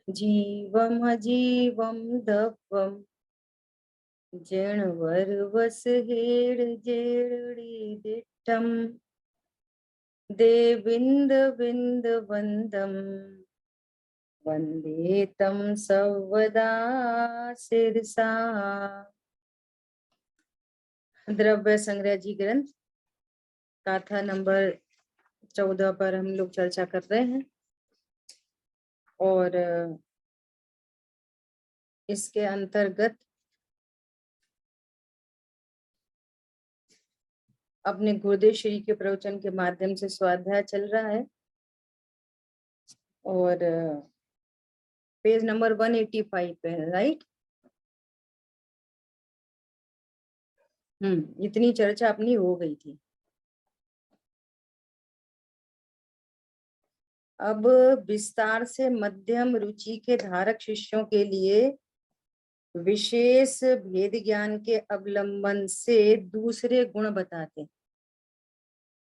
जीवम अजीवम दवम जणवर head JD दिट्टम देविंद Vind वंदम वंदे तम सर्वदा शिरसा। द्रव्य संग्रह जी ग्रंथ गाथा नंबर 14 पर हम लोग चर्चा कर रहे हैं और इसके अंतर्गत अपने गुरुदेव श्री के प्रवचन के माध्यम से स्वाध्याय चल रहा है और पेज नंबर 185 पे है, राइट। इतनी चर्चा अपनी हो गई थी। अब विस्तार से मध्यम रुचि के धारक शिष्यों के लिए विशेष भेद ज्ञान के अवलंबन से दूसरे गुण बताते।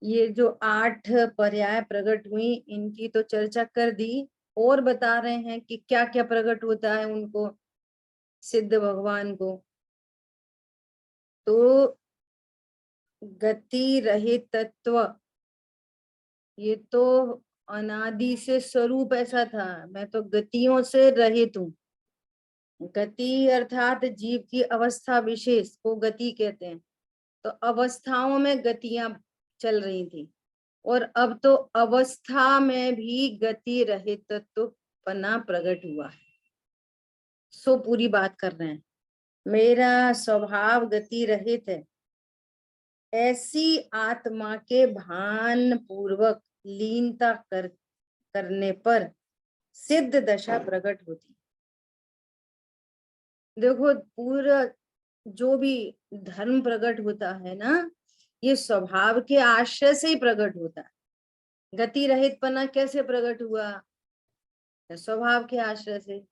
ये जो 8 पर्याय प्रकट हुई इनकी तो चर्चा कर दी और बता रहे हैं कि क्या क्या प्रकट होता है उनको, सिद्ध भगवान को। तो गति रहित तत्व, ये तो अनादि से स्वरूप ऐसा था, मैं तो गतियों से रहित हूँ। गति अर्थात जीव की अवस्था विशेष को गति कहते हैं। तो अवस्थाओं में गतियां चल रही थी और अब तो अवस्था में भी गति रहित तत्वपना प्रकट हुआ है। सो पूरी बात कर रहे हैं, मेरा स्वभाव गति रहित है, ऐसी आत्मा के भान पूर्वक लीनता करने पर सिद्ध दशा प्रकट होती। देखो, पूरा जो भी धर्म प्रकट होता है ना, ये स्वभाव के आश्रय से ही प्रकट होता है। गति रहित पना कैसे प्रकट हुआ? स्वभाव के आश्रय से।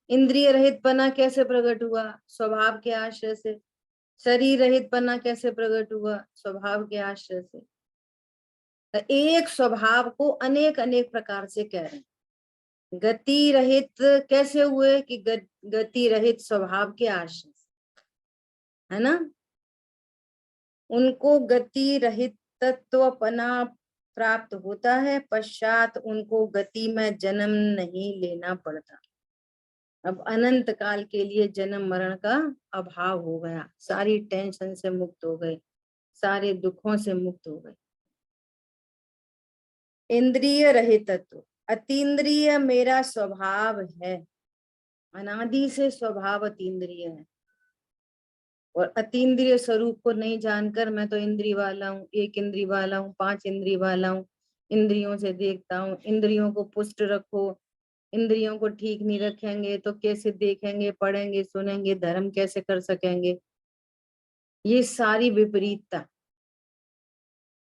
इंद्रिय रहित पना कैसे प्रकट हुआ? स्वभाव के आश्रय से। शरीर रहित पना कैसे प्रकट हुआ? स्वभाव के आश्रय से। एक स्वभाव को अनेक अनेक प्रकार से कह रहे हैं। गति रहित कैसे हुए? कि गति रहित स्वभाव के आश्रय से, है ना। उनको गति रहित तत्वपना प्राप्त होता है, पश्चात उनको गति में जन्म नहीं लेना पड़ता। अब अनंत काल के लिए जन्म मरण का अभाव हो गया, सारी टेंशन से मुक्त हो गए, सारे दुखों से मुक्त हो गए। इंद्रिय रहित तत्व, अतीन्द्रिय मेरा स्वभाव है, अनादि से स्वभाव अतीन्द्रिय है। और अतीन्द्रिय स्वरूप को नहीं जानकर मैं तो इंद्रिय वाला हूँ, एक इंद्रिय वाला हूँ, 5 इंद्रिय वाला हूँ, इंद्रियों से देखता हूँ। इंद्रियों को पुष्ट रखो, इंद्रियों को ठीक नहीं रखेंगे तो कैसे देखेंगे, पढ़ेंगे, सुनेंगे, धर्म कैसे कर सकेंगे। ये सारी विपरीतता,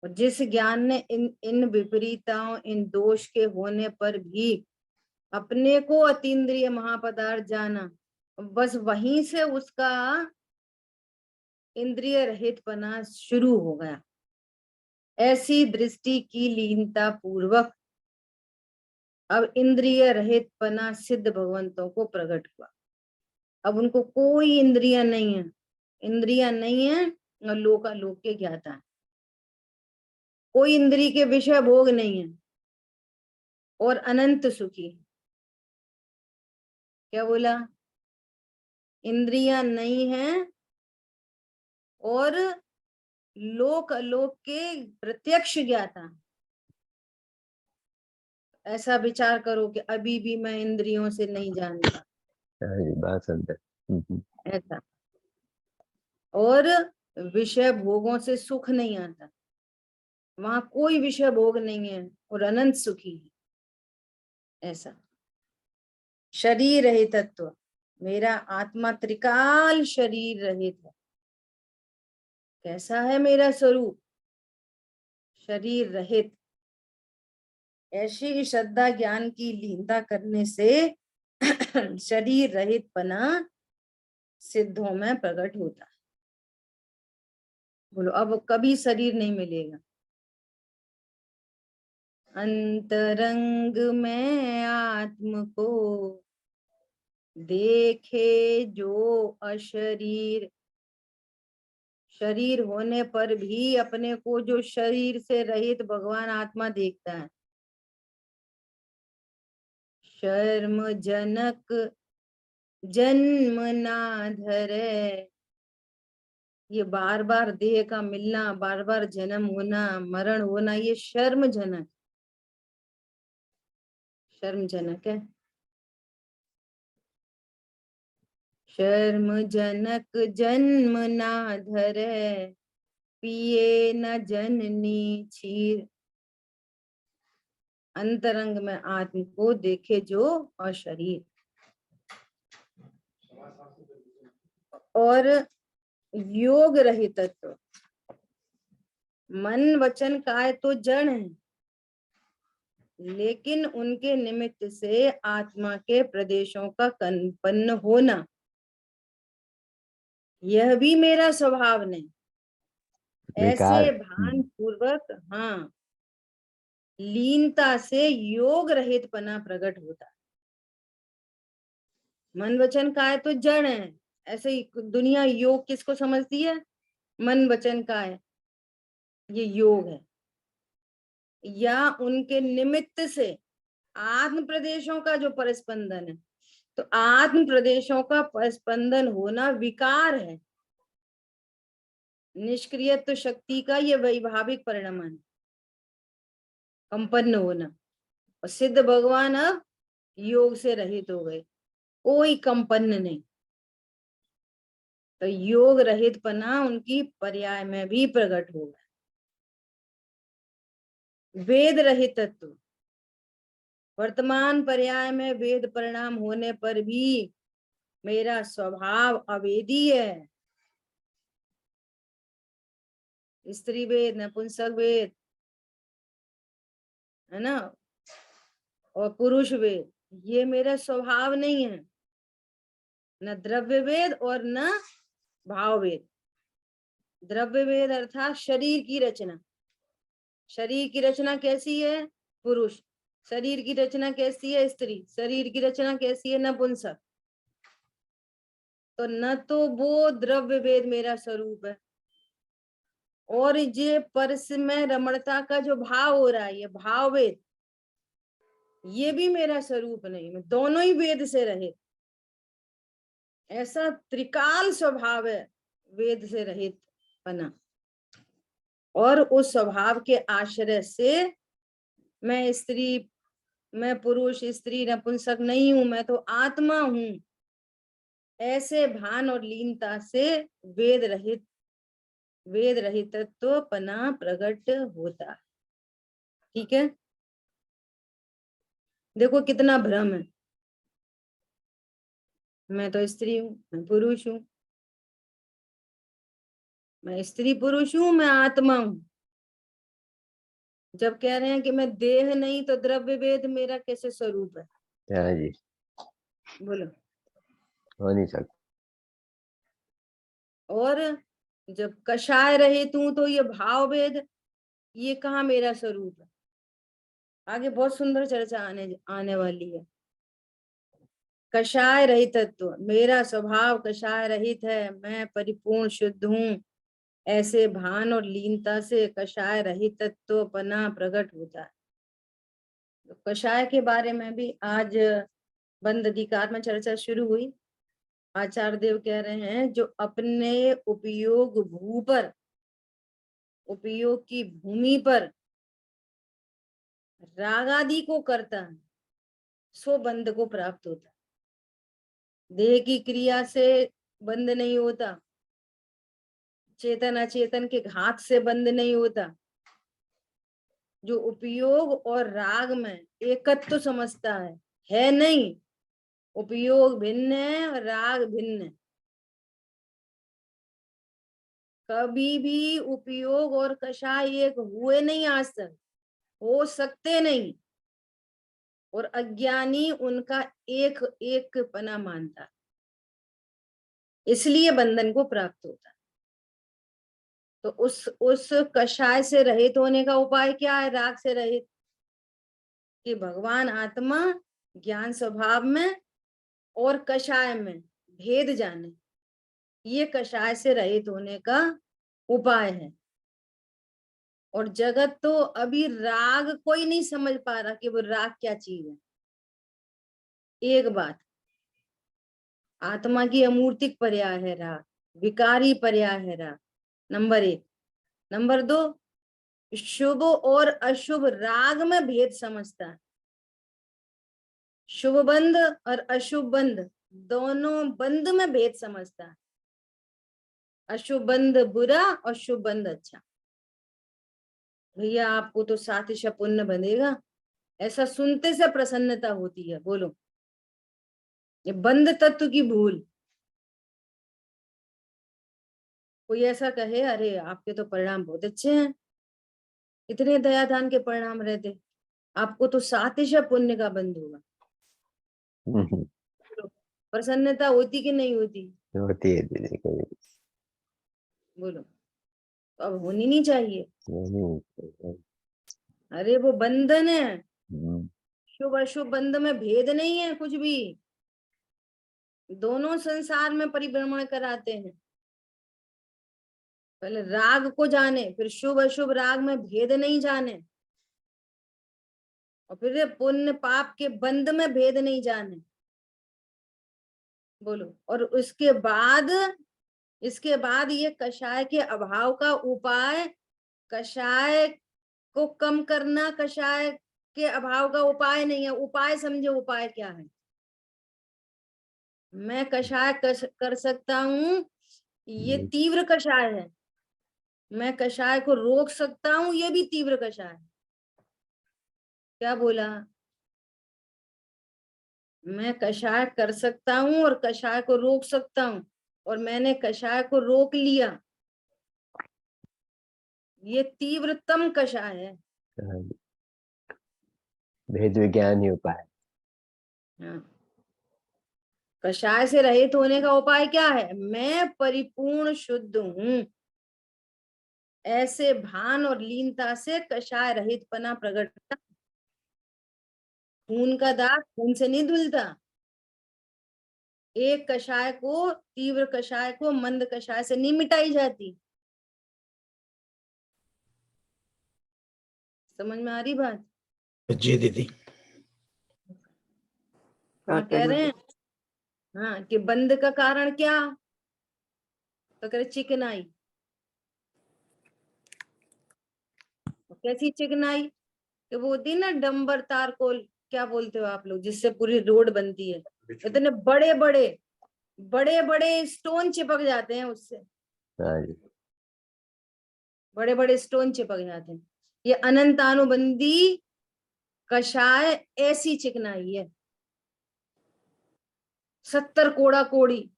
और जिस ज्ञान ने इन विपरीतताओं, इन दोष के होने पर भी अपने को अतीन्द्रिय महापदार्थ जाना, बस वहीं से उसका इंद्रिय रहितपना शुरू हो गया। ऐसी दृष्टि की लीनता पूर्वक अब इंद्रिय रहितपना सिद्ध भगवंतों को प्रकट हुआ। अब उनको कोई इंद्रिय नहीं है, इंद्रिया नहीं है और लोक के ज्ञाता है, कोई इंद्रिय के विषय भोग नहीं है और अनंत सुखी। क्या बोला? इंद्रिया नहीं है और लोक अलोक के प्रत्यक्ष ज्ञाता। ऐसा विचार करो कि अभी भी मैं इंद्रियों से नहीं जानता, बात अंदर। ऐसा। और विषय भोगों से सुख नहीं आता, वहां कोई विषय भोग नहीं है और अनंत सुखी है, ऐसा। शरीर रहित तत्व, मेरा आत्मा त्रिकाल शरीर रहित है। कैसा है मेरा स्वरूप? शरीर रहित। ऐसी श्रद्धा ज्ञान की लीनता करने से शरीर रहित पना सिद्धों में प्रकट होता है। बोलो, अब कभी शरीर नहीं मिलेगा। अंतरंग में आत्म को देखे जो अशरीर, शरीर होने पर भी अपने को जो शरीर से रहित भगवान आत्मा देखता है। शर्म जनक जन्म ना धरे, ये बार बार देह का मिलना, बार बार जन्म होना, मरण होना, ये शर्मजनक है। शर्म जनक जन्म ना धरे, पिए न जननी क्षीर, अंतरंग में आत्म को देखे जो अशरीर। और योग रहितत्व, मन वचन काय तो जड़ है, लेकिन उनके निमित्त से आत्मा के प्रदेशों का कंपन होना, यह भी मेरा स्वभाव नहीं। ऐसे भान पूर्वक, हाँ, लीनता से योग रहित पना प्रकट होता है। मन वचन काय तो जड़ है, ऐसे ही दुनिया योग किसको समझती है? मन वचन काय, ये योग है। या उनके निमित्त से आत्म प्रदेशों का जो परस्पंदन है, तो आत्म प्रदेशों का परस्पंदन होना विकार है। निष्क्रियत्व शक्ति का ये वैभाविक परिणाम है, कंपन होना। और सिद्ध भगवान अब योग से रहित हो गए, कोई कंपन नहीं। तो योग रहित पना उनकी पर्याय में भी प्रकट होगा। वेद रहित तत्व, वर्तमान पर्याय में वेद परिणाम होने पर भी मेरा स्वभाव अवेदी है। स्त्री वेद, नपुंसक वेद, है ना, और पुरुष वेद, ये मेरा स्वभाव नहीं है। न द्रव्य वेद और न भाव वेद। द्रव्य वेद अर्थात शरीर की रचना। शरीर की रचना कैसी है? पुरुष। शरीर की रचना कैसी है? स्त्री। शरीर की रचना कैसी है? नपुंसक। तो न तो वो द्रव्य वेद मेरा स्वरूप है, और ये परस में रमणता का जो भाव हो रहा है, ये भाव वेद, ये भी मेरा स्वरूप नहीं। मैं दोनों ही वेद से रहित, ऐसा त्रिकाल स्वभाव है वेद से रहित बना। और उस स्वभाव के आश्रय से मैं स्त्री, मैं पुरुष, स्त्री, नपुंसक नहीं हूं, मैं तो आत्मा हूं। ऐसे भान और लीनता से वेद रहितत्व पना प्रकट होता। ठीक है, देखो कितना भ्रम है। मैं तो स्त्री हूं, मैं पुरुष हूं, मैं स्त्री पुरुष हूं, मैं आत्मा हूं। जब कह रहे हैं कि मैं देह नहीं, तो द्रव्य वेद मेरा कैसे स्वरूप है? जी बोलो। हो नहीं सकता। और जब कषाय रहित हूं, तो ये भाव वेद, ये कहाँ मेरा स्वरूप है? आगे बहुत सुंदर चर्चा आने वाली है। कषाय रहितत्व, मेरा स्वभाव कषाय रहित है, मैं परिपूर्ण शुद्ध हूं। ऐसे भान और लीनता से कषाय रहितत्व पना प्रकट होता है। तो कषाय के बारे में भी आज बंद अधिकार में चर्चा शुरू हुई। आचार्य देव कह रहे हैं, जो अपने उपयोग भू पर, उपयोग की भूमि पर राग आदि को करता है, सो बंध को प्राप्त होता है। देह की क्रिया से बंध नहीं होता, चेतन अचेतन के घात से बंध नहीं होता। जो उपयोग और राग में एकत्व समझता है नहीं। उपयोग भिन्न है और राग भिन्न है। कभी भी उपयोग और कषाय एक हुए नहीं, आज तक हो सकते नहीं। और अज्ञानी उनका एक एक पना मानता, इसलिए बंधन को प्राप्त होता। तो उस कषाय से रहित होने का उपाय क्या है? राग से रहित, कि भगवान आत्मा ज्ञान स्वभाव में और कषाय में भेद जाने, ये कषाय से रहित होने का उपाय है। और जगत तो अभी राग कोई नहीं समझ पा रहा कि वो राग क्या चीज है। एक बात, आत्मा की अमूर्तिक पर्याय है राग, विकारी पर्याय है राग, नंबर 1। नंबर 2, शुभ और अशुभ राग में भेद समझता है। शुभ बंध और अशुभ बंध दोनों बंध में भेद समझता है। अशुभ बंध बुरा और शुभ बंध अच्छा। भैया आपको तो 7 पुण्य बंधेगा, ऐसा सुनते से प्रसन्नता होती है। बोलो, ये बंध तत्व की भूल। कोई ऐसा कहे अरे आपके तो परिणाम बहुत अच्छे हैं, इतने दया दान के परिणाम रहते, आपको तो 7 पुण्य का बंध होगा। प्रसन्नता होती कि नहीं होती? होती है दीदी कभी। बोलो, तो अब होनी नहीं चाहिए। नहीं। अरे वो बंधन है, हम्म, शुभ अशुभ बंध में भेद नहीं है कुछ भी। दोनों संसार में परिभ्रमण कराते हैं। पहले राग को जाने, फिर शुभ अशुभ राग में भेद नहीं जाने, और फिर पुण्य पाप के बंध में भेद नहीं जाने। बोलो, और इसके बाद ये कषाय के अभाव का उपाय, कषाय को कम करना कषाय के अभाव का उपाय नहीं है। उपाय समझे, उपाय क्या है? मैं कषाय कर सकता हूँ, ये तीव्र कषाय है। मैं कषाय को रोक सकता हूँ, ये भी तीव्र कषाय है। क्या बोला? मैं कषाय कर सकता हूँ और कषाय को रोक सकता हूँ, और मैंने कषाय को रोक लिया, ये तीव्रतम कषाय है। भेद विज्ञान ही उपाय। हाँ। कषाय से रहित होने का उपाय क्या है? मैं परिपूर्ण शुद्ध हूं, ऐसे भान और लीनता से कषाय रहित पना प्रकट होता। खून का दाग खून से नहीं धुलता। एक कषाय को, तीव्र कषाय को मंद कषाय से नहीं मिटाई जाती। समझ में आ रही बात? जी दीदी। हाँ, कह रहे हैं हाँ कि बंद का कारण क्या? तो कह रहे चिकनाई। तो कैसी चिकनाई? कि वो होती है ना डंबर तारकोल, क्या बोलते हो आप लोग, जिससे पूरी रोड बनती है। इतने बड़े बड़े स्टोन चिपक जाते हैं उससे, हाँ जी। बड़े बड़े स्टोन चिपक जाते हैं। ये अनंतानुबंधी कषाय ऐसी चिकनाई है। 70 कोड़ा कोड़ी,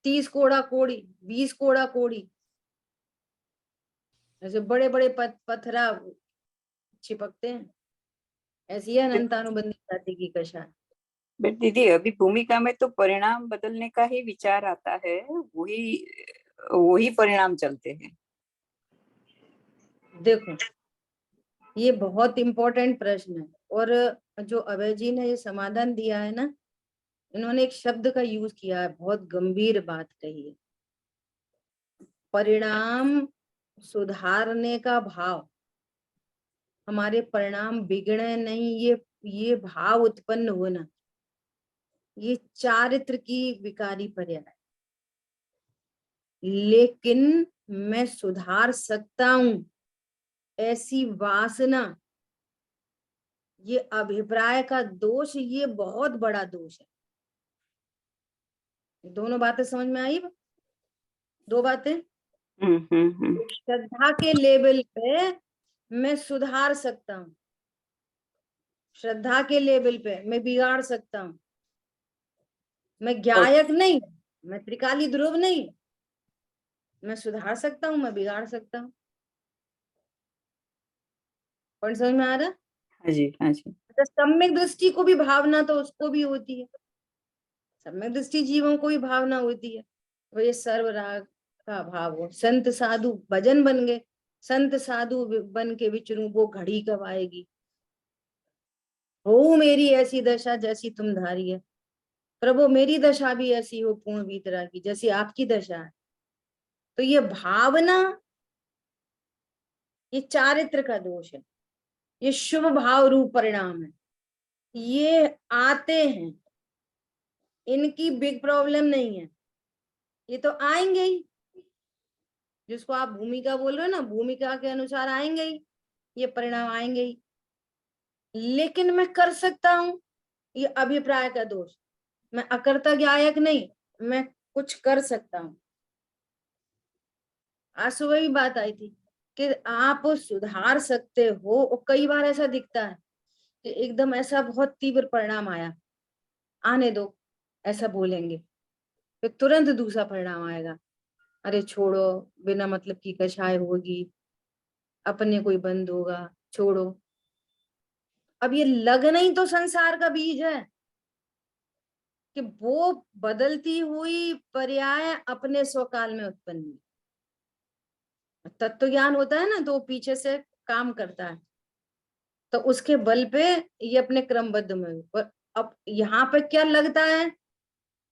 30 कोड़ा कोड़ी, 20 कोड़ा कोड़ी, ऐसे बड़े बड़े पत्थरा चिपकते हैं। ऐसी है अनंतानुबंधी जाति की कषाय। बट दीदी अभी भूमिका में तो परिणाम बदलने का ही विचार आता है, वही वही परिणाम चलते हैं। देखो, ये बहुत इंपॉर्टेंट प्रश्न है, और जो अभय जी ने ये समाधान दिया है ना, इन्होंने एक शब्द का यूज किया है, बहुत गंभीर बात कही है। परिणाम सुधारने का भाव, हमारे परिणाम बिगड़े नहीं, ये भाव उत्पन्न होना, ये चारित्र की विकारी पर्याय। लेकिन मैं सुधार सकता हूं, ऐसी वासना, ये अभिप्राय का दोष, ये बहुत बड़ा दोष है। दोनों बातें समझ में आई? दो बातें। श्रद्धा के लेवल पे मैं सुधार सकता हूँ, श्रद्धा के लेवल पे मैं बिगाड़ सकता हूँ। मैं गायक नहीं, मैं त्रिकाली ध्रुव नहीं, मैं सुधार सकता हूँ, मैं बिगाड़ सकता हूँ। कौन समझ में आ रहा? हाँ जी, हाँ जी। तो सम्यक दृष्टि को भी भावना तो उसको भी होती है, सम्यक दृष्टि जीवों को भी भावना होती है। वो ये सर्व राग का भाव हो, संत साधु भजन बन गए, संत साधु बन के विचरूं, वो घड़ी कब आएगी? हो मेरी ऐसी दशा जैसी तुम धारी है। प्रभु मेरी दशा भी ऐसी हो पूर्ण वितरा की जैसी आपकी दशा है। तो ये भावना, ये चारित्र का दोष है, ये शुभ भाव रूप परिणाम है, ये आते हैं, इनकी बिग प्रॉब्लम नहीं है, ये तो आएंगे ही, जिसको आप भूमिका बोल रहे हो ना, भूमिका के अनुसार आएंगे ही, ये परिणाम आएंगे ही। लेकिन मैं कर सकता हूं, ये अभिप्राय का दोष। मैं अकर्ता ज्ञायक नहीं, मैं कुछ कर सकता हूं। आज सुबह भी बात आई थी कि आप सुधार सकते हो, और कई बार ऐसा दिखता है कि एकदम ऐसा बहुत तीव्र परिणाम आया, आने दो, ऐसा बोलेंगे, फिर तुरंत दूसरा परिणाम आएगा, अरे छोड़ो, बिना मतलब की कषाय होगी, अपने कोई बंद होगा, छोड़ो। अब ये लगना ही तो संसार का बीज है कि वो बदलती हुई पर्याय अपने स्वकाल में उत्पन्न हुई। तत्व ज्ञान होता है ना, तो पीछे से काम करता है, तो उसके बल पे ये अपने क्रमबद्ध में हुई। और अब यहाँ पे क्या लगता है,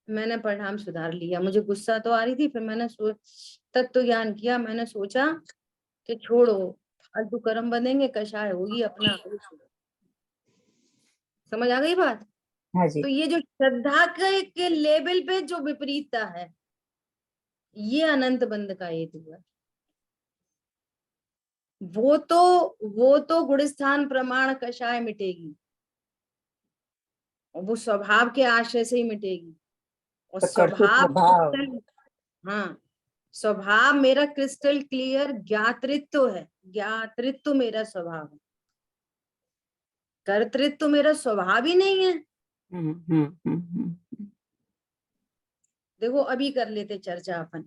मैंने परिणाम सुधार लिया, मुझे गुस्सा तो आ रही थी, फिर मैंने तत्व ज्ञान किया, मैंने सोचा कि छोड़ो, फालतू कर्म बनेंगे, कषाय होगी, अपना समझ आ गई बात। हाँ जी। तो ये जो श्रद्धा के लेवल पे जो विपरीतता है, ये अनंत बंध का हेतु है। वो तो गुणस्थान प्रमाण कषाय मिटेगी, वो स्वभाव के आश्रय से ही मिटेगी। और तो कर्तृत्व भाव। हाँ, स्वभाव मेरा क्रिस्टल क्लियर ज्ञातृत्व है, ज्ञातृत्व मेरा स्वभाव है, कर्तृत्व मेरा स्वभाव ही नहीं है। देखो अभी कर लेते चर्चा अपन,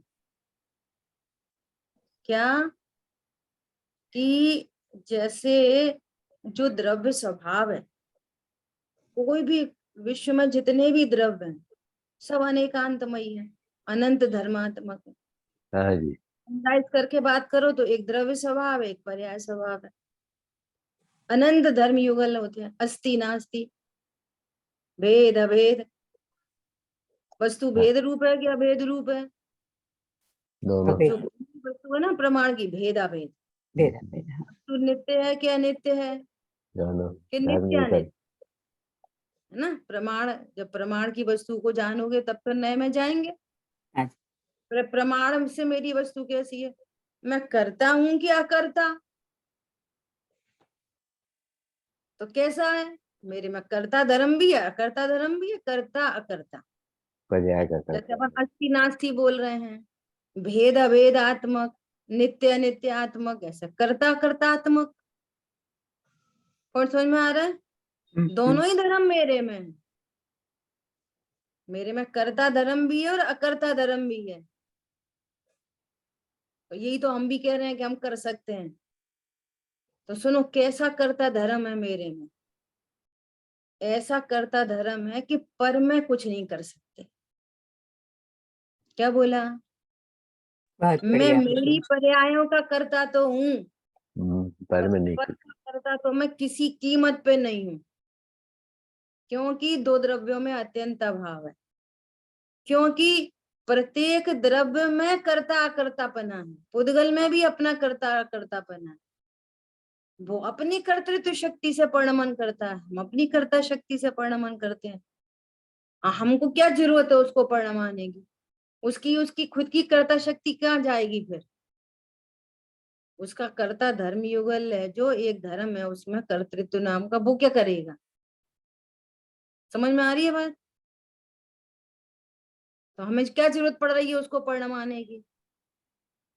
क्या कि जैसे जो द्रव्य स्वभाव है, कोई भी विश्व में जितने भी द्रव्य हैं, सब अनेकांतमयी है, अनंत धर्मात्मक है। हाँ जी। समराइज करके बात करो तो एक द्रव्य स्वभाव है, एक पर्याय स्वभाव है। अनंत धर्म युगल होते हैं, अस्ति नास्ति, भेद अभेद। वस्तु हाँ, भेद रूप है कि अभेद रूप है? दोनों। जो वस्तु है ना प्रमाण की, भेद अभेद। भेद भेद। वस्तु नित्य है कि अनित्य है? दोनों कि धर्म नित्य युगल। अनित्य है ना। प्रमाण, जब प्रमाण की वस्तु को जानोगे तब तो नए में जाएंगे। हाँ जी। प्रमाण से मेरी वस्तु कैसी है, मैं करता हूं कि अकर्ता? तो कैसा है मेरे में, कर्ता धर्म भी है, अकर्ता धर्म भी है, कर्ता अकर्ता। पर्याय का जैसे कर्ता। अपन अस्ति नास्ति बोल रहे हैं, भेद अभेदात्मक, नित्य अनित्यात्मक, ऐसा कर्ता कर्तात्मक। कौन समझ में आ रहा है? दोनों ही धर्म मेरे में है। मेरे में कर्ता धर्म भी है और अकर्ता धर्म भी है। तो यही तो हम भी कह रहे हैं कि हम कर सकते हैं। तो सुनो, कैसा कर्ता धर्म है मेरे में? ऐसा कर्ता धर्म है कि पर मैं कुछ नहीं कर सकते। क्या बोला? बहुत मैं बढ़िया। मेरी पर्यायों का कर्ता तो हूं, पर पर में नहीं पर कुछ। का कर्ता तो मैं किसी कीमत पे नहीं हूं, क्योंकि दो द्रव्यों में अत्यंत अभाव है, क्योंकि प्रत्येक द्रव्य में कर्ता अकर्तापना है, पुद्गल में भी अपना कर्ता अकर्तापना है। वो अपनी कर्तृत्व शक्ति से परिणमन करता है, हम अपनी कर्ता शक्ति से परिणमन करते हैं। हमको क्या जरूरत है उसको परिणमाने की? उसकी उसकी खुद की कर्ता शक्ति कहाँ जाएगी फिर? उसका कर्ता धर्म युगल है, जो एक धर्म है उसमें कर्तृत्व नाम का, वो क्या करेगा? समझ में आ रही है बात? तो हमें क्या जरूरत पड़ रही है उसको परिणमाने की?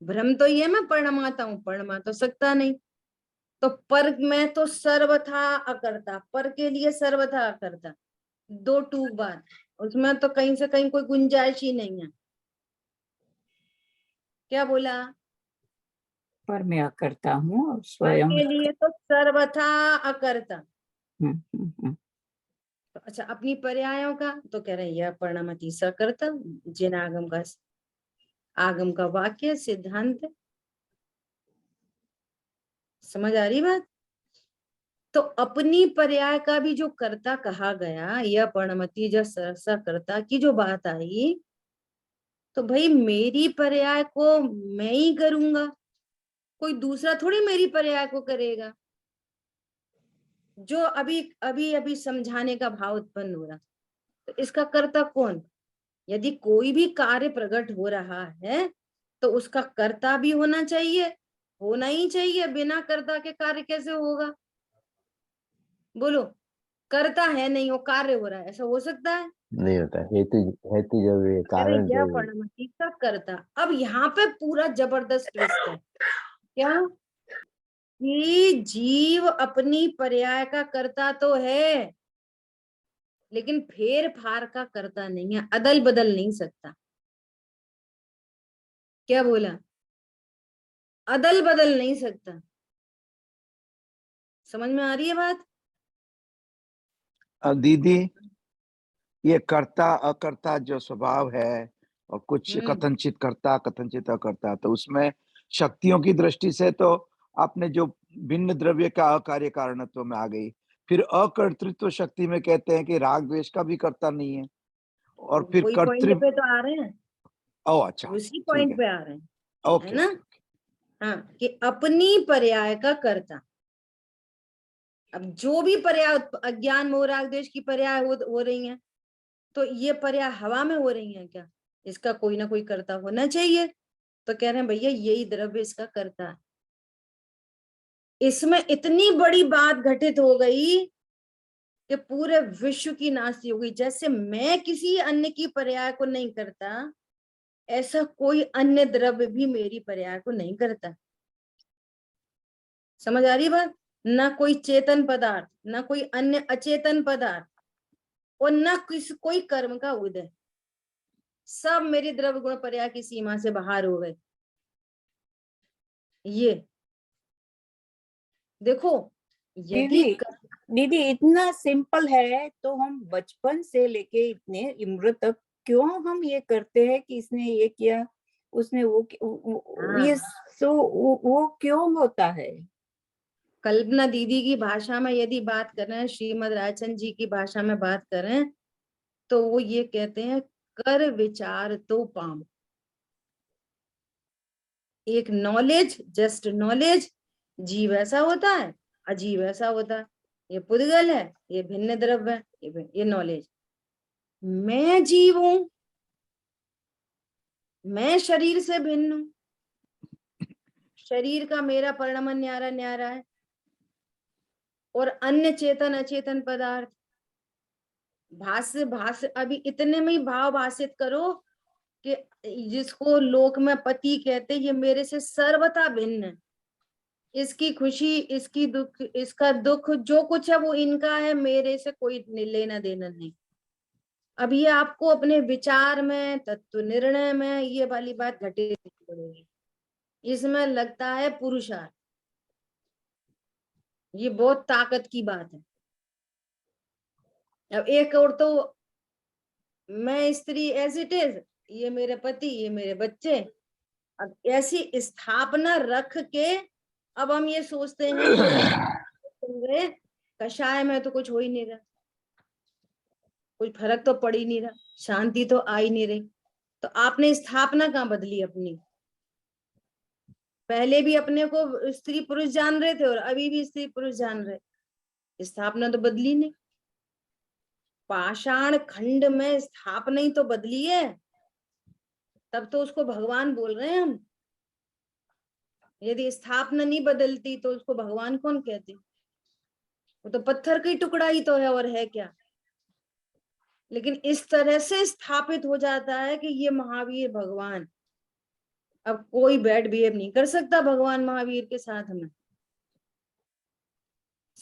भ्रम तो ये मैं परिणमाता हूँ, परिणमा तो सकता नहीं। तो पर मैं तो सर्वथा अकर्ता, पर के लिए सर्वथा अकर्ता, दो टूक बात, उसमें तो कहीं से कहीं कोई गुंजाइश ही नहीं है। क्या बोला? पर मैं करता हूँ और पर स्वयं। के लिए तो सर्वथा अकर्ता। हम्म। तो अच्छा, अपनी पर्यायों का तो कह रहे हैं यह परिणमति सकर्ता, जिन आगम का वाक्य सिद्धांत। समझ आ रही बात? तो अपनी पर्याय का भी जो कर्ता कहा गया, यह पर्णमति जब सरसा कर्ता की जो बात आई, तो भाई मेरी पर्याय को मैं ही करूंगा, कोई दूसरा थोड़ी मेरी पर्याय को करेगा। जो अभी अभी अभी समझाने का भाव उत्पन्न हो रहा, तो इसका कर्ता कौन? यदि कोई भी कार्य प्रकट हो रहा है तो उसका कर्ता भी होना चाहिए, होना ही चाहिए। बिना कर्ता के कार्य कैसे होगा? बोलो, कर्ता है नहीं, वो कार्य हो रहा है, ऐसा हो सकता है? नहीं होता। हेतु हेतु जरूरी है, अरे कारण यह जरूरी है। पर्णमति का कर्ता। अब यहाँ पे पूरा जबरदस्त ट्विस्ट है। क्या? कि जीव अपनी पर्याय का कर्ता तो है, लेकिन फेर फार का कर्ता नहीं है, अदल बदल नहीं सकता। क्या बोला? अदल बदल नहीं सकता। समझ में आ रही है बात? दीदी, ये कर्ता अकर्ता जो स्वभाव है, और कुछ कथनचित कर्ता कथनचित अकर्ता, तो उसमें शक्तियों की दृष्टि से तो आपने जो भिन्न द्रव्य का अकार्य कारणत्व में आ गई, फिर अकर्तृत्व शक्ति में कहते हैं कि राग द्वेष का भी कर्ता नहीं है, और फिर वही पॉइंट कर्तृ। पे तो आ रहे हैं, ओ अच्छा, उसी ठीक पॉइंट है, पे आ रहे हैं, है ओके ना? हाँ, कि अपनी पर्याय का कर्ता। अब जो भी पर्याय अज्ञान मोह राग द्वेष की पर्याय हो रही हैं, तो ये पर्याय हवा में हो रही हैं क्या? इसका कोई ना कोई कर्ता होना चाहिए। तो कह रहे हैं भैया यही द्रव्य इसका कर्ता है। इसमें इतनी बड़ी बात घटित हो गई कि पूरे विश्व की नास्ती हो गई। जैसे मैं किसी अन्य की पर्याय को नहीं करता, ऐसा कोई अन्य द्रव्य भी मेरी पर्याय को नहीं करता। समझ आ रही बात? ना कोई चेतन पदार्थ, ना कोई अन्य अचेतन पदार्थ, और ना कोई कर्म का उदय, सब मेरी द्रव्य गुण पर्याय की सीमा से बाहर हो गए। ये देखो, यदि दीदी दीदी इतना सिंपल है, तो हम बचपन से लेके इतने उम्र तक क्यों हम ये करते हैं कि इसने ये किया, उसने ये वो क्यों होता है? कल्पना दीदी की भाषा में यदि बात करें, श्रीमद रायचंद जी की भाषा में बात करें, तो वो ये कहते हैं, कर विचार तो पाम। एक नॉलेज, जस्ट नॉलेज, जीव ऐसा होता है, अजीव ऐसा होता है, ये पुद्गल है, ये भिन्न द्रव्य है, ये नॉलेज। मैं जीव हूं, मैं शरीर से भिन्न हूं, शरीर का मेरा परिणमन न्यारा न्यारा है, और अन्य चेतन अचेतन पदार्थ भाष्य भाष्य। अभी इतने में ही भाव भाषित करो कि जिसको लोक में पति कहते, ये मेरे से सर्वथा भिन्न है। इसकी खुशी, इसकी दुख, इसका दुख, जो कुछ है वो इनका है, मेरे से कोई लेना देना नहीं। अब ये आपको अपने विचार में, तत्व निर्णय में ये वाली बात घटित पड़ेगी। इसमें लगता है पुरुषार्थ। ये बहुत ताकत की बात है। अब एक और तो मैं स्त्री एज इट इज, ये मेरे पति, ये मेरे बच्चे, अब ऐसी स्थापना रख के अब हम ये सोचते हैं कि कषाय में तो कुछ हो ही नहीं रहा, कुछ फर्क तो पड़ ही नहीं रहा, शांति तो आ ही नहीं रही। तो आपने स्थापना कहाँ बदली अपनी? पहले भी अपने को स्त्री पुरुष जान रहे थे और अभी भी स्त्री पुरुष जान रहे, स्थापना तो बदली नहीं। पाषाण खंड में स्थापना ही तो बदली है, तब तो उसको भगवान बोल रहे हैं हम। यदि स्थापना नहीं बदलती तो उसको भगवान कौन कहते? वो तो पत्थर का टुकड़ा ही तो है, और है क्या। लेकिन इस तरह से स्थापित हो जाता है कि ये महावीर भगवान, अब कोई बैड बिहेव नहीं कर सकता भगवान महावीर के साथ में।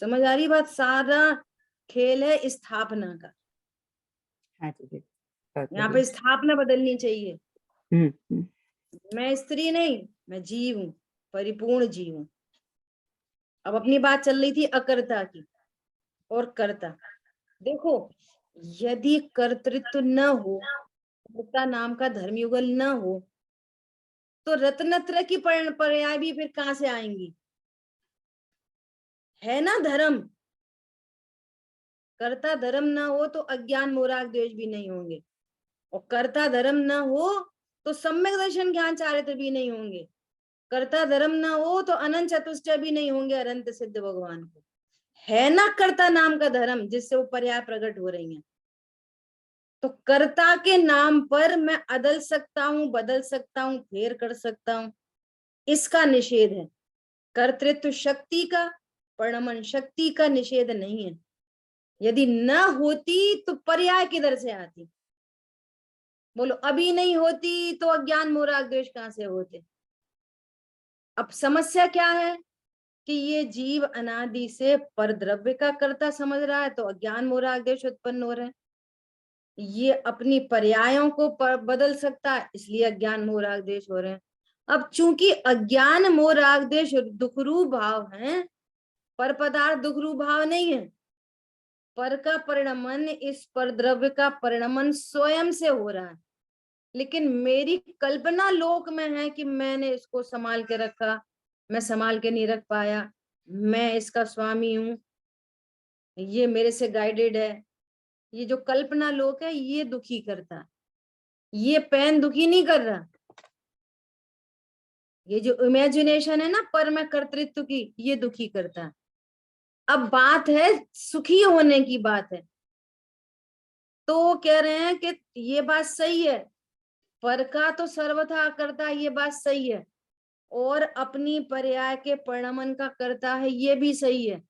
समझ आ रही बात? सारा खेल है स्थापना का। हाँ जी, यहाँ पे स्थापना बदलनी चाहिए। हम्म। मैं स्त्री नहीं, मैं जीव हूं, परिपूर्ण जीव हूं। अब अपनी बात चल रही थी अकर्ता की और कर्ता। देखो, यदि कर्तृत्व न हो, कर्ता नाम का धर्मयुगल न हो, तो रत्नत्रय की पर्याय भी फिर कहां से आएंगी? है ना धर्म, कर्ता धर्म ना हो तो अज्ञान मोह राग द्वेष भी नहीं होंगे, और कर्ता धर्म ना हो तो सम्यक दर्शन ज्ञान चारित्र भी नहीं होंगे, कर्ता धर्म ना हो तो अनंत चतुष्टय भी नहीं होंगे अनंत सिद्ध भगवान को। है ना कर्ता नाम का धर्म जिससे वो पर्याय प्रकट हो रही हैं। तो कर्ता के नाम पर मैं अदल सकता हूं, बदल सकता हूं, फेर कर सकता हूं, इसका निषेध है। कर्तृत्व शक्ति का, परिणमन शक्ति का निषेध नहीं है। यदि न होती तो पर्याय किधर से आती? बोलो, अभी नहीं होती तो अज्ञान मोह राग द्वेष कहां से होते? अब समस्या क्या है कि ये जीव अनादि से परद्रव्य का कर्ता समझ रहा है, तो अज्ञान मोह राग द्वेष उत्पन्न हो रहे हैं। ये अपनी पर्यायों को बदल सकता है, इसलिए अज्ञान मोह राग द्वेष हो रहे हैं। अब चूंकि अज्ञान मोह राग द्वेष दुखरूप भाव हैं, पर पदार्थ दुखरूप भाव नहीं है। पर का परिणमन, इस परद्रव्य का परिणमन स्वयं से हो रहा है, लेकिन मेरी कल्पना लोक में है कि मैंने इसको संभाल के रखा, मैं संभाल के नहीं रख पाया, मैं इसका स्वामी हूं, ये मेरे से गाइडेड है। ये जो कल्पना लोक है ये दुखी करता है, ये पेन दुखी नहीं कर रहा। ये जो इमेजिनेशन है ना पर मैं कर्तृत्व की, ये दुखी करता है। अब बात है सुखी होने की बात है, तो कह रहे हैं कि ये बात सही है, पर का तो सर्वथा करता है, ये बात सही है, और अपनी पर्याय के परिणमन का करता है, ये भी सही है,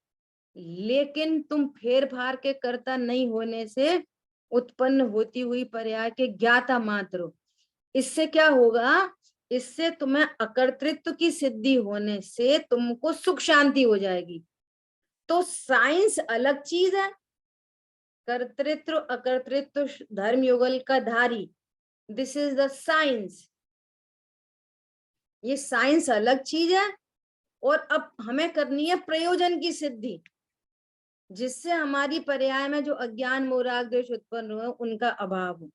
लेकिन तुम फेर फार के कर्ता नहीं होने से उत्पन्न होती हुई पर्याय के ज्ञाता मात्र हो। इससे क्या होगा? इससे तुम्हें अकर्तृत्व की सिद्धि होने से तुमको सुख शांति हो जाएगी। तो साइंस अलग चीज है, कर्तृत्व अकर्तृत्व धर्म युगल का धारी, दिस इज द साइंस। ये साइंस अलग चीज है, और अब हमें करनी है प्रयोजन की सिद्धि, जिससे हमारी पर्याय में जो अज्ञान मोह राग द्वेष उत्पन्न हुए उनका अभाव हो।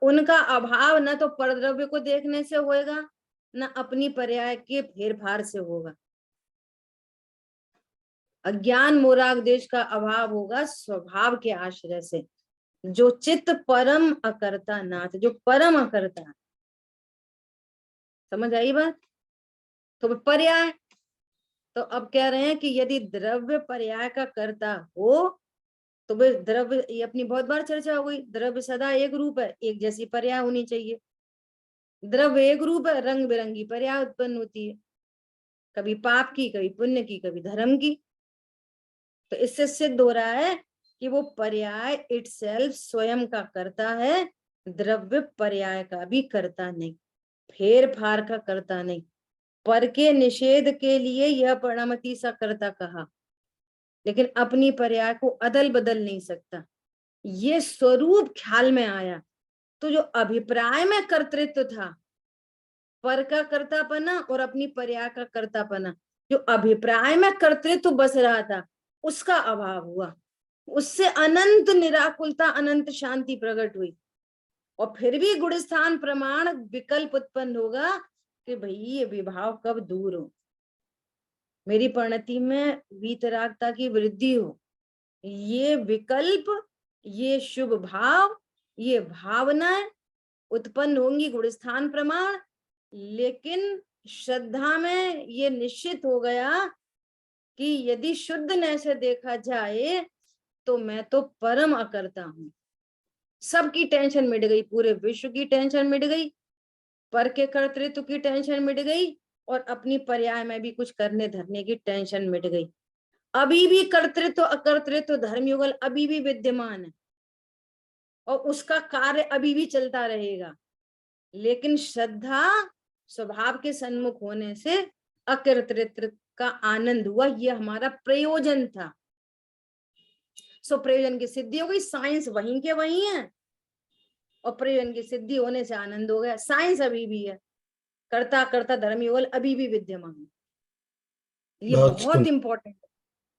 उनका अभाव न तो परद्रव्य को देखने से होएगा, न अपनी पर्याय के फेरफार से होगा। अज्ञान मोह राग द्वेष का अभाव होगा स्वभाव के आश्रय से, जो चित्त परम अकर्ता नाथ, जो परम अकर्ता। समझ आई बात? तो पर्याय, तो अब कह रहे हैं कि यदि द्रव्य पर्याय का कर्ता हो तो वे द्रव्य, ये अपनी बहुत बार चर्चा हो गई, द्रव्य सदा एक रूप है, एक जैसी पर्याय होनी चाहिए। द्रव्य एक रूप है, रंग बिरंगी पर्याय उत्पन्न होती है, कभी पाप की, कभी पुण्य की, कभी धर्म की। तो इससे सिद्ध हो रहा है कि वो पर्याय इटसेल्फ स्वयं का करता है, द्रव्य पर्याय का भी करता नहीं, फेर फार का करता नहीं। पर के निषेध के लिए यह परिणमति सा करता कहा, लेकिन अपनी पर्याय को अदल बदल नहीं सकता। ये स्वरूप ख्याल में आया, तो जो अभिप्राय में कर्तृत्व था, पर का कर्तापना और अपनी पर्याय का कर्तापना, जो अभिप्राय में कर्तृत्व बस रहा था उसका अभाव हुआ, उससे अनंत निराकुलता, अनंत शांति प्रकट हुई। और फिर भी गुणस्थान प्रमाण विकल्प उत्पन्न होगा कि भाई ये विभाव कब दूर हो, मेरी परिणति में वीतरागता की वृद्धि हो। ये विकल्प, ये शुभ भाव, ये भावनाएं उत्पन्न होंगी गुणस्थान प्रमाण, लेकिन श्रद्धा में ये निश्चित हो गया कि यदि शुद्ध न से देखा जाए तो मैं तो परम अकर्ता हूं। सबकी टेंशन मिट गई, पूरे विश्व की टेंशन मिट गई, पर के कर्तृत्व की टेंशन मिट गई, और अपनी पर्याय में भी कुछ करने धरने की टेंशन मिट गई। अभी भी कर्तृत्व अकर्तृत्व धर्मयुगल अभी भी विद्यमान है, और उसका कार्य अभी भी चलता रहेगा, लेकिन श्रद्धा स्वभाव के सन्मुख होने से अकर्तृत्व का आनंद हुआ। यह हमारा प्रयोजन था। सो प्रयोजन की सिद्धि हो गई, साइंस वहीं के वहीं है, और प्रयोजन की सिद्धि होने से आनंद हो गया। साइंस अभी भी है, कर्ता कर्ता धर्मयुगल अभी भी विद्यमान है। ये बहुत इंपॉर्टेंट है।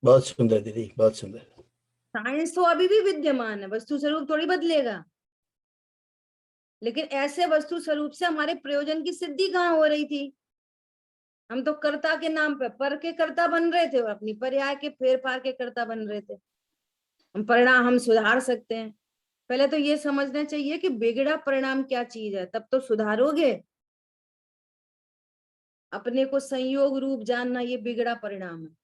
बहुत सुंदर दीदी, बहुत सुंदर। साइंस तो अभी भी विद्यमान है, वस्तु स्वरूप थोड़ी बदलेगा, लेकिन ऐसे वस्तु स्वरूप से हमारे प्रयोजन की सिद्धि कहाँ हो रही थी? हम तो कर्ता के नाम पे पर के कर्ता बन रहे थे, और अपनी पर्याय के फेर फार के कर्ता बन रहे थे। परिणाम हम सुधार सकते हैं। पहले तो ये समझना चाहिए कि बिगड़ा परिणाम क्या चीज है, तब तो सुधारोगे। अपने को संयोग रूप जानना ये बिगड़ा परिणाम है।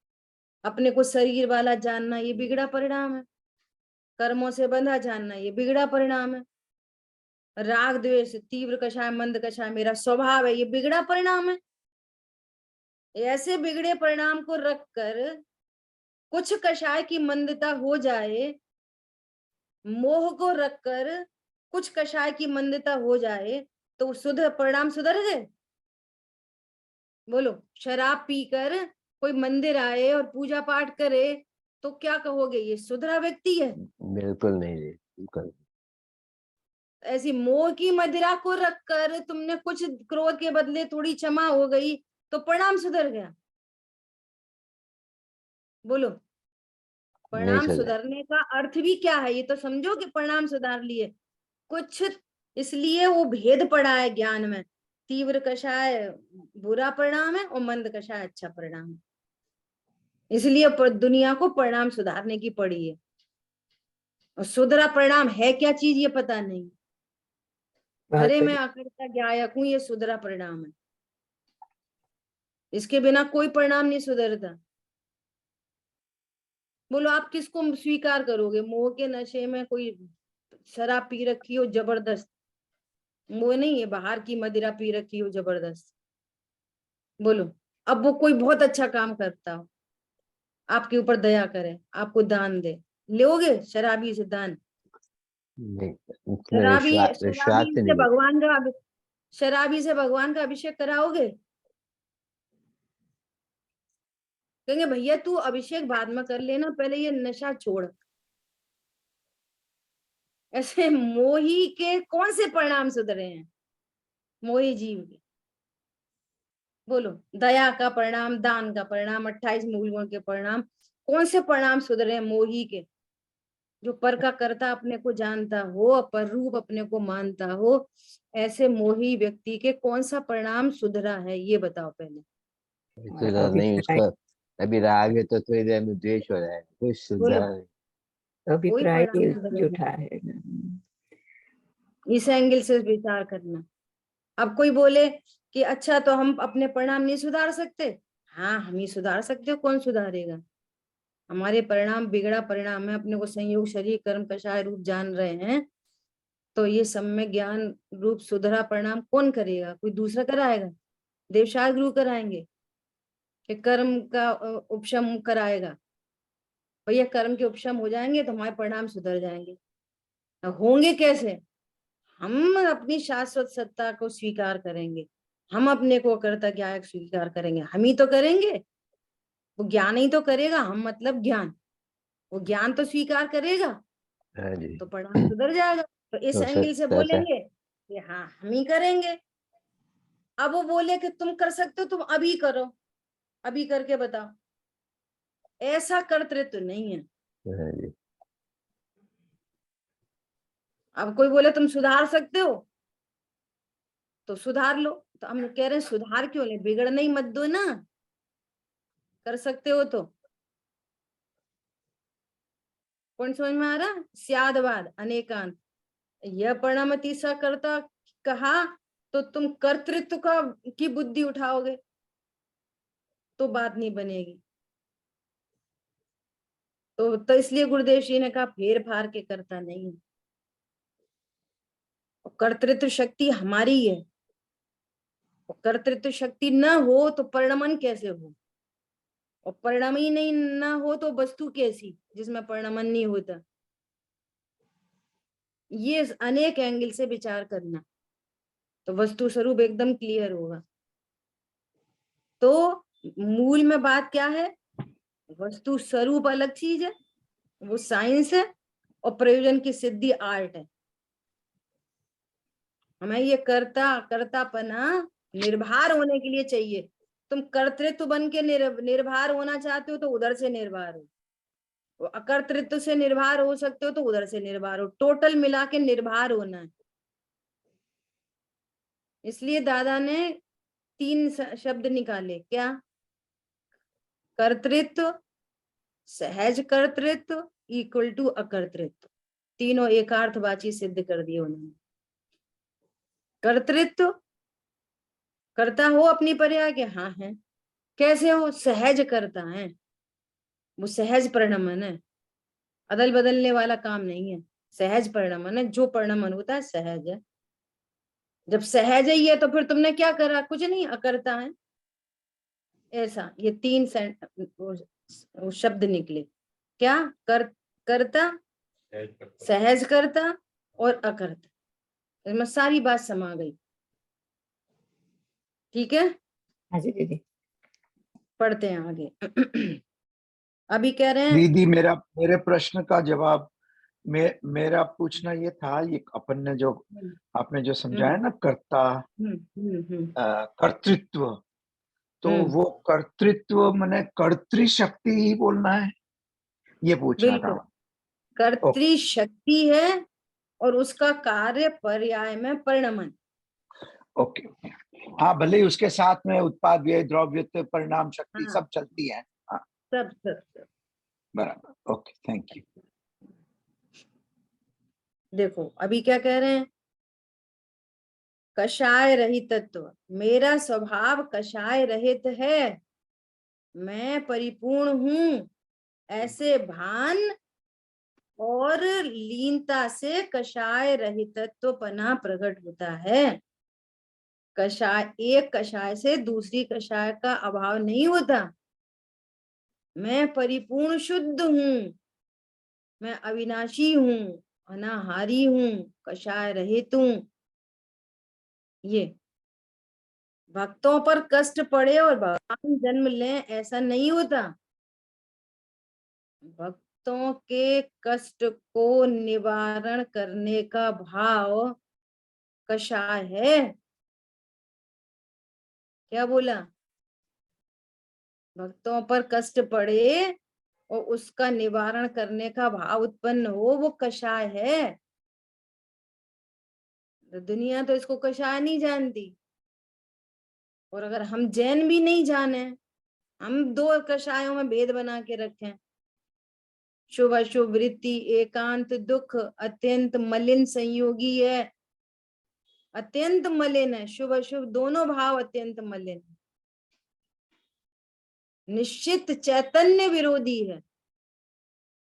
अपने को शरीर वाला जानना ये बिगड़ा परिणाम है। कर्मों से बंधा जानना ये बिगड़ा परिणाम है। राग द्वेष तीव्र कषाय मंद कषाय मेरा स्वभाव है, ये बिगड़ा परिणाम है। ऐसे बिगड़े परिणाम को रखकर कुछ कषाय की मंदता हो जाए, मोह को रखकर कुछ कषाय की मंदता हो जाए, तो परिणाम सुधर गए। बोलो, शराब पीकर कोई मंदिर आए और पूजा पाठ करे तो क्या कहोगे, ये सुधरा व्यक्ति है? बिल्कुल नहीं जी, बिल्कुल। ऐसी मोह की मदिरा को रखकर तुमने कुछ क्रोध के बदले थोड़ी क्षमा हो गई तो परिणाम सुधर गया? बोलो, नहीं परिणाम सुधरा। सुधरने का अर्थ भी क्या है, ये तो समझो कि परिणाम सुधार लिए कुछ, इसलिए वो भेद पड़ा है ज्ञान में। तीव्र कषाय बुरा परिणाम है और मंद कषाय अच्छा परिणाम है। इसलिए दुनिया को परिणाम सुधारने की पड़ी है। और सुधरा परिणाम है क्या चीज ये पता नहीं। अरे मैं अकर्ता ज्ञायक हूं, ये सुधरा परिणाम है। इसके बिना कोई परिणाम नहीं सुधरता। बोलो, आप किसको स्वीकार करोगे? मोह के नशे में कोई शराब पी रखी हो जबरदस्त, वो नहीं है बाहर की मदिरा पी रखी हो जबरदस्त। बोलो, अब वो कोई बहुत अच्छा काम करता हो, आपके ऊपर दया करे, आपको दान दे, लोगे शराबी से दान? नहीं, इतना शराबी विश्वास शराबी से से नहीं देते। भगवान का शराबी से भगवान का अभिषेक कराओगे? कहेंगे भैया तू अभिषेक बाद में कर लेना, पहले ये नशा छोड़। ऐसे मोही के कौन से परिणाम सुधरे हैं? मोही जीव के। बोलो, दया का परिणाम, दान का परिणाम, 28 मूल गुण के परिणाम, कौन से परिणाम सुधरे हैं मोही के? जो पर का कर्ता अपने को जानता हो, पर रूप अपने को मानता हो, ऐसे मोही व्यक्ति के कौन सा परिणाम सुधरा है, ये बताओ पहले। सुधरा नहीं उसको। अभी राग है तो थोड़ी देर में द्वेष हो जाएगा, कुछ बोलो, सुधरा नहीं। कोई अभिप्राय परिणाम सुधरा झूठा नहीं। है। इस एंगल से विचार करना। अब कोई बोले कि अच्छा तो हम अपने परिणाम नहीं सुधार सकते। हाँ, हम ही सुधार सकते हो, कौन सुधारेगा? हमारे परिणाम बिगड़ा परिणाम है, अपने को संयोग शरीर कर्म कषाय रूप जान रहे हैं, तो ये सम्यक ज्ञान रूप सुधरा परिणाम कौन करेगा? कोई दूसरा कराएगा? देवशास्त्र गुरु कराएंगे कि कर्म का उपशम कराएगा? भैया कर्म के उपशम हो जाएंगे तो हमारे परिणाम सुधर जाएंगे। होंगे कैसे? हम अपनी शाश्वत सत्ता को स्वीकार करेंगे, हम अपने को कर्ता ज्ञायक स्वीकार करेंगे, हम ही तो करेंगे। वो ज्ञान ही तो करेगा, हम मतलब ज्ञान, वो ज्ञान तो स्वीकार करेगा, हाँ जी। तो परिणाम सुधर जाएगा। तो इस तो एंगल से सच है। बोलेंगे कि हाँ हम ही करेंगे। अब वो बोले कि तुम कर सकते हो, तुम अभी करो, अभी करके बताओ, ऐसा कर्तृत्व नहीं है। हाँ जी। अब कोई बोले तुम सुधार सकते हो तो सुधार लो, तो हम कह रहे हैं सुधार क्यों ले, बिगड़ने ही मत दो ना, कर सकते हो तो। कौन समझ में आ रहा? स्यादवाद अनेकांत, यह परिणामति सा करता कहा तो तुम कर्तृत्व का की बुद्धि उठाओगे तो बात नहीं बनेगी। तो इसलिए गुरुदेव जी ने कहा फेर फार के करता नहीं, कर्तृत्व शक्ति हमारी है। कर्तृत्व शक्ति न हो तो परिणमन कैसे हो, और परिणाम ही नहीं ना हो तो वस्तु कैसी जिसमें परिणमन नहीं होता? ये अनेक एंगल से विचार करना तो वस्तु स्वरूप एकदम क्लियर होगा। तो मूल में बात क्या है? वस्तु स्वरूप अलग चीज है, वो साइंस है, और प्रयोजन की सिद्धि आर्ट है। हमें ये कर्तापना निर्भर होने के लिए चाहिए। तुम कर्तृत्व बन के निर्भर होना चाहते हो तो उधर से निर्भर हो, अकर्तृत्व से निर्भर हो सकते हो तो उधर से निर्भर हो, टोटल मिला के निर्भर होना है। इसलिए दादा ने 3 शब्द निकाले, क्या? कर्तृत्व, सहज कर्तृत्व इक्वल टू अकर्तृत्व, तीनों एकार्थवाची सिद्ध कर दिए उन्होंने। कर्तृत्व करता हो अपनी पर्याय के, हाँ है। कैसे हो? सहज करता है, वो सहज परिणमन है, अदल बदलने वाला काम नहीं है। सहज परिणमन है, जो परिणमन होता है सहज है। जब सहज ही है तो फिर तुमने क्या करा? कुछ नहीं, अकर्ता है। ऐसा ये तीन वो शब्द निकले, क्या? करता, सहज करता और अकर्ता, इसमें सारी बात समा गई। ठीक है, हाँ जी दीदी। पढ़ते हैं आगे। अभी कह रहे हैं दीदी मेरे प्रश्न का जवाब मेरा पूछना ये था, ये अपन ने जो आपने जो समझाया ना कर्ता कर्तृत्व, तो वो कर्तृत्व माने कर्तृशक्ति ही बोलना है, ये पूछना था। बिल्कुल, कर्तृ शक्ति है और उसका कार्य पर्याय में परिणमन। ओके, हाँ, भले ही उसके साथ में उत्पाद व्यय द्रव्यत्व परिणाम शक्ति हाँ, सब चलती है। हाँ, सब बराबर। Okay, thank you. देखो अभी क्या कह रहे हैं, कषाय रहित तत्व, मेरा स्वभाव कषाय रहित है, मैं परिपूर्ण हूं, ऐसे भान और लीनता से कषाय रहितत्व पना प्रकट होता है। कषाय, एक कषाय से दूसरी कषाय का अभाव नहीं होता। मैं परिपूर्ण शुद्ध हूं, मैं अविनाशी हूं, अनाहारी हूं, कषाय रहित हूं। ये भक्तों पर कष्ट पड़े और भगवान जन्म लें ऐसा नहीं होता। भक्तों के कष्ट को निवारण करने का भाव कषाय है। क्या बोला? भक्तों पर कष्ट पड़े और उसका निवारण करने का भाव उत्पन्न हो, वो कषाय है। तो दुनिया तो इसको कषाय नहीं जानती, और अगर हम जैन भी नहीं जाने, हम दो कषायों में भेद बना के रखें, शुभ अशुभ वृत्ति एकांत दुख अत्यंत मलिन संयोगी है, अत्यंत मलिन है। शुभ अशुभ दोनों भाव अत्यंत मलिन है, निश्चित चैतन्य विरोधी है,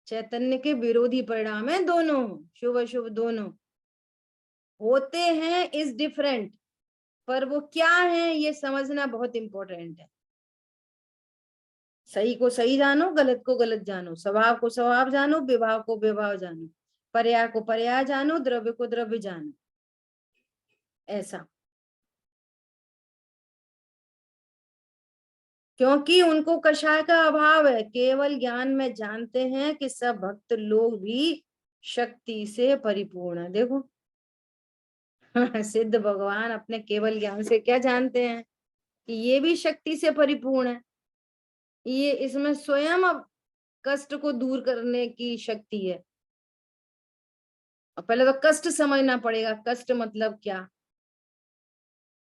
चैतन्य के विरोधी परिणाम है दोनों, शुभ अशुभ दोनों होते हैं इज डिफरेंट, पर वो क्या है ये समझना बहुत इंपॉर्टेंट है। सही को सही जानो, गलत को गलत जानो, स्वभाव को स्वभाव जानो, विभाव को विभाव जानो, पर्याय को पर्याय जानो, द्रव्य को द्रव्य जानो, ऐसा। क्योंकि उनको कषाय का अभाव है, केवल ज्ञान में जानते हैं कि सब भक्त लोग भी शक्ति से परिपूर्ण है। देखो सिद्ध भगवान अपने केवल ज्ञान से क्या जानते हैं कि ये भी शक्ति से परिपूर्ण है, ये इसमें स्वयं अब कष्ट को दूर करने की शक्ति है। और पहले तो कष्ट समझना पड़ेगा, कष्ट मतलब क्या?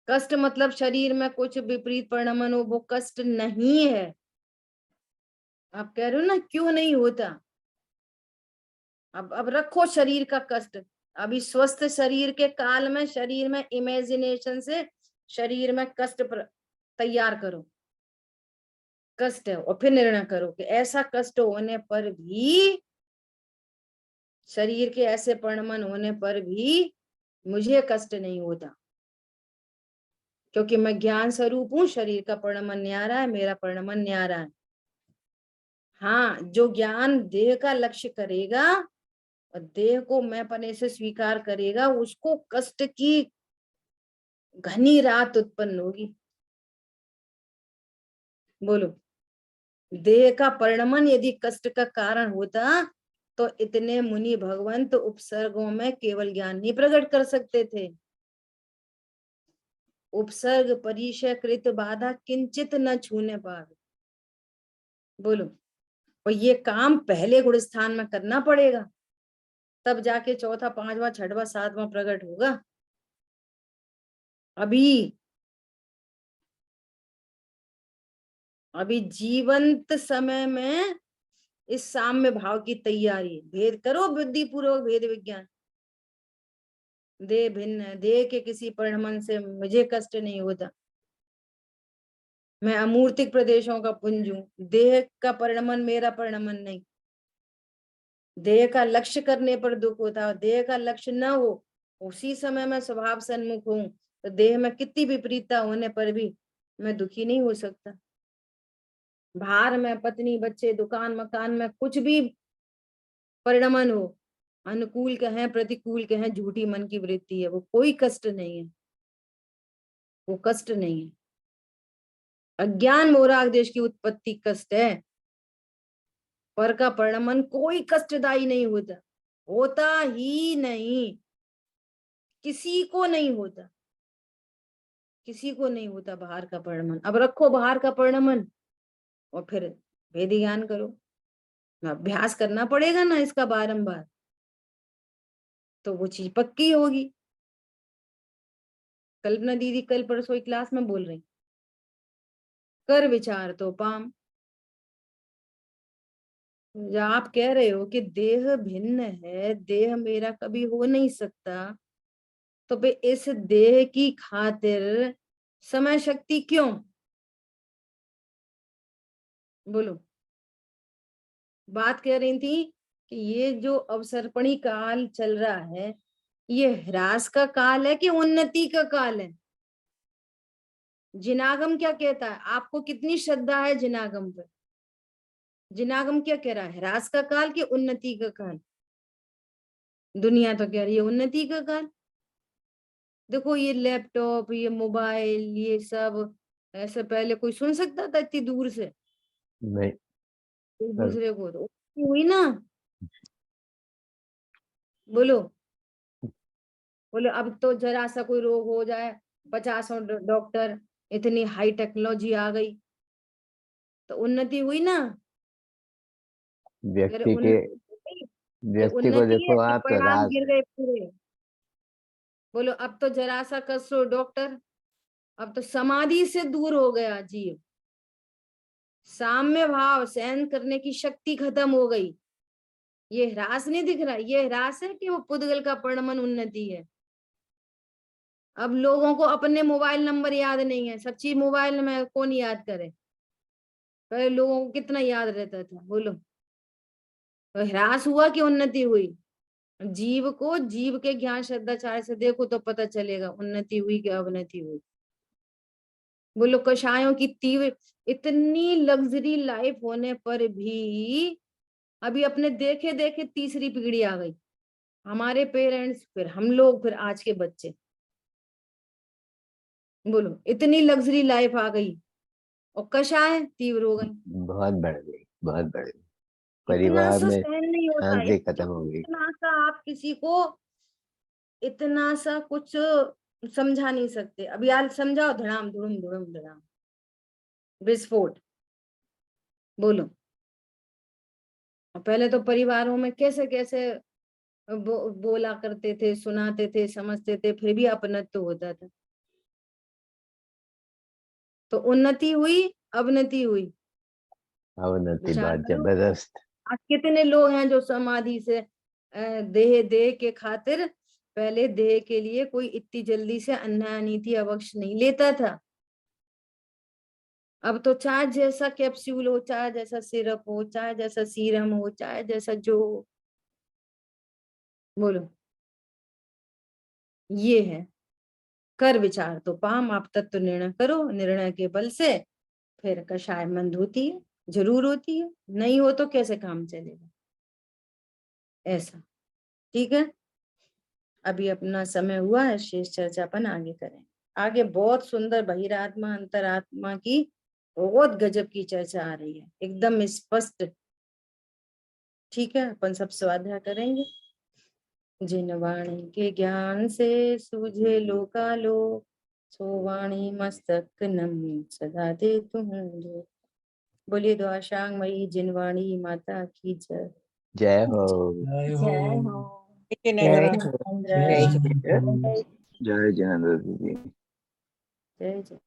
कष्ट मतलब शरीर में कुछ विपरीत परिणमन हो, वो कष्ट नहीं है। आप कह रहे हो ना क्यों नहीं होता, अब रखो शरीर का कष्ट, अभी स्वस्थ शरीर के काल में शरीर में इमेजिनेशन से शरीर में कष्ट तैयार करो, कष्ट है, और फिर निर्णय करो कि ऐसा कष्ट होने पर भी, शरीर के ऐसे परिणमन होने पर भी मुझे कष्ट नहीं होता, क्योंकि मैं ज्ञान स्वरूप हूं, शरीर का परिणमन न्यारा है, मेरा परिणमन न्यारा है। हाँ, जो ज्ञान देह का लक्ष्य करेगा और देह को मैं पने से स्वीकार करेगा, उसको कष्ट की घनी रात उत्पन्न होगी। बोलो, देह का परिणमन यदि कष्ट का कारण होता तो इतने मुनि भगवंत उपसर्गों में केवल ज्ञान नहीं प्रकट कर सकते थे। उपसर्ग परिचय कृत बाधा किंचित न छूने पावे। बोलो, और ये काम पहले गुण स्थान में करना पड़ेगा, तब जाके चौथा पांचवा छठवा सातवां प्रकट होगा। अभी जीवंत समय में इस साम्य भाव की तैयारी, भेद करो बुद्धि पूर्वक भेद विज्ञान। देह भिन्न है, देह के किसी परिणमन से मुझे कष्ट नहीं होता। मैं अमूर्तिक प्रदेशों का पुंज हूं, देह का परिणमन मेरा परिणमन नहीं। देह का लक्ष्य करने पर दुख होता, देह का लक्ष्य न हो उसी समय मैं स्वभाव सन्मुख हूं, तो देह में कितनी विपरीतता होने पर भी मैं दुखी नहीं हो सकता। बाहर में पत्नी बच्चे दुकान मकान में कुछ भी परिणमन हो, अनुकूल कहें प्रतिकूल कहें, झूठी मन की वृत्ति है, वो कोई कष्ट नहीं है, वो कष्ट नहीं है। अज्ञान मोराग देश की उत्पत्ति कष्ट है, पर का परिणमन कोई कष्टदायी नहीं होता, होता ही नहीं, किसी को नहीं होता, किसी को नहीं होता बाहर का परिणमन। अब रखो बाहर का परिणमन और फिर वेद ज्ञान करो, अभ्यास करना पड़ेगा ना इसका बारंबार, तो वो चीज पक्की होगी। कल्पना दीदी कल परसों क्लास में बोल रही, कर विचार तो पाम। आप कह रहे हो कि देह भिन्न है, देह मेरा कभी हो नहीं सकता, तो भाई इस देह की खातिर समय शक्ति क्यों? बोलो। बात कह रही थी कि ये जो अवसर्पणी काल चल रहा है, ये ह्रास का काल है कि उन्नति का काल है? जिनागम क्या कहता है? आपको कितनी श्रद्धा है जिनागम पर? जिनागम क्या कह रहा है, ह्रास का काल कि उन्नति का काल? दुनिया तो कह रही है उन्नति का काल। देखो ये लैपटॉप, ये मोबाइल, ये सब ऐसे पहले कोई सुन सकता था इतनी दूर से? नहीं। एक दूसरे को तो हुई ना। बोलो बोलो, अब तो जरा सा कोई रोग हो जाए 50 डॉक्टर, इतनी हाई टेक्नोलॉजी आ गई, तो उन्नति हुई ना। अगर व्यक्ति को उन्नति है देखो कि आप, तो परिणाम राज गिर गए पूरे? बोलो, अब तो जरा सा कसो डॉक्टर, अब तो समाधि से दूर हो गया जीव, साम्य भाव सहन करने की शक्ति खत्म हो गई। ये ह्रास नहीं दिख रहा, ये ह्रास है कि वो पुद्गल का परिणमन उन्नति है। अब लोगों को अपने मोबाइल नंबर याद नहीं है, सब चीज मोबाइल में कौन याद करे? पहले लोगों को कितना याद रहता था? बोलो, तो ह्रास हुआ कि उन्नति हुई? जीव को जीव के ज्ञान श्रद्धाचार्य से देखो तो पता चलेगा उन्नति हुई कि अवनति हुई। बोलो, कषायों की तीव्र इतनी लग्जरी लाइफ होने पर भी अभी अपने देखे देखे तीसरी पीढ़ी आ गई, हमारे पेरेंट्स, फिर हम लोग, फिर आज के बच्चे। बोलो, इतनी लग्जरी लाइफ आ गई और कषाय तीव्र हो गई, बहुत बढ़ गई, बहुत बढ़ गई। इतना परिवार सा में सहन नहीं होता है, शांति खत्म हो गई। इतना सा आप किसी को इतना सा कुछ समझा नहीं सकते। अभी आज समझाओ, धड़ाम धुड़ुम धुड़ुम धड़ाम विस्फोट। बोलो, पहले तो परिवारों में कैसे कैसे बोला करते थे, सुनाते थे, समझते थे, फिर भी अपनत्व तो होता था। तो उन्नति हुई अवनति हुई? अवनति विचार बहुत करो। जबरदस्त। आज कितने लोग हैं जो समाधि से देह के खातिर, पहले देह के लिए कोई इतनी जल्दी से अन्ना नीति अवश्य नहीं लेता था। अब तो चाहे जैसा कैप्सूल हो, चाहे जैसा सिरप हो, चाहे जैसा सीरम हो, चाहे जैसा जो हो। बोलो, ये है कर विचार तो पाम। आप तत्व निर्णय करो, निर्णय के बल से फिर कषाय मंद होती है, जरूर होती है, नहीं हो तो कैसे काम चलेगा? ऐसा, ठीक है। अभी अपना समय हुआ है, शेष चर्चा अपन आगे करें। आगे बहुत सुंदर बहिरात्मा अंतरात्मा की बहुत गजब की चर्चा आ रही है, एकदम स्पष्ट। ठीक है, अपन सब स्वाध्याय करेंगे। जिन वाणी के ज्ञान से सूझे लोकालो, सो वाणी मस्तक नम सदा दे तुम जो। बोलिए द्वाशांग मई जिनवाणी माता की जय। जय हो। जय हो। जय हो। जय जय जिनेंद्र। जिनेंद्र। जय जिनेंद्र। जय जिनेंद्र दीदी। जय जय।